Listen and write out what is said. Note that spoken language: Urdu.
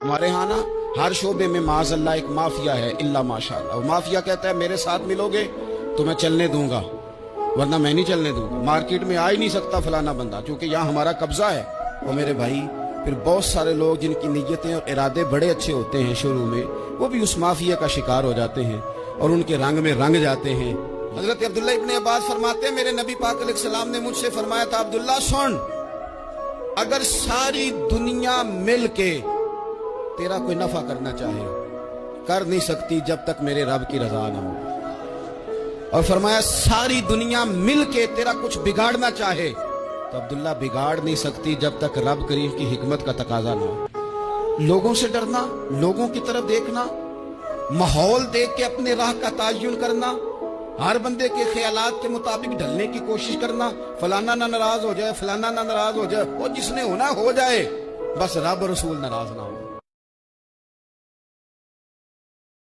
ہمارے ہاں نا ہر شعبے میں معاذ اللہ ایک مافیا ہے، الا ماشاء اللہ. مافیا کہتا ہے میرے ساتھ ملو گے تو میں چلنے دوں گا، ورنہ میں نہیں چلنے دوں گا. مارکیٹ میں آ ہی نہیں سکتا فلانا بندہ، چونکہ یہاں ہمارا قبضہ ہے. اور میرے بھائی پھر بہت سارے لوگ جن کی نیتیں اور ارادے بڑے اچھے ہوتے ہیں شروع میں، وہ بھی اس مافیا کا شکار ہو جاتے ہیں اور ان کے رنگ میں رنگ جاتے ہیں. حضرت عبداللہ ابن عباس فرماتے ہیں میرے نبی پاک علیہ السلام نے مجھ سے فرمایا تھا، عبداللہ سن، اگر ساری دنیا مل کے تیرا کوئی نفع کرنا چاہے کر نہیں سکتی جب تک میرے رب کی رضا نہ ہو. اور فرمایا ساری دنیا مل کے تیرا کچھ بگاڑنا چاہے تو عبداللہ بگاڑ نہیں سکتی جب تک رب کریم کی حکمت کا تقاضا نہ ہو. لوگوں سے ڈرنا، لوگوں کی طرف دیکھنا، ماحول دیکھ کے اپنے راہ کا تعین کرنا، ہر بندے کے خیالات کے مطابق ڈھلنے کی کوشش کرنا، فلانا نہ ناراض ہو جائے، فلانا نہ ناراض ہو جائے، وہ جس نے ہونا ہو جائے، بس رب اور رسول ناراض نہ ہو.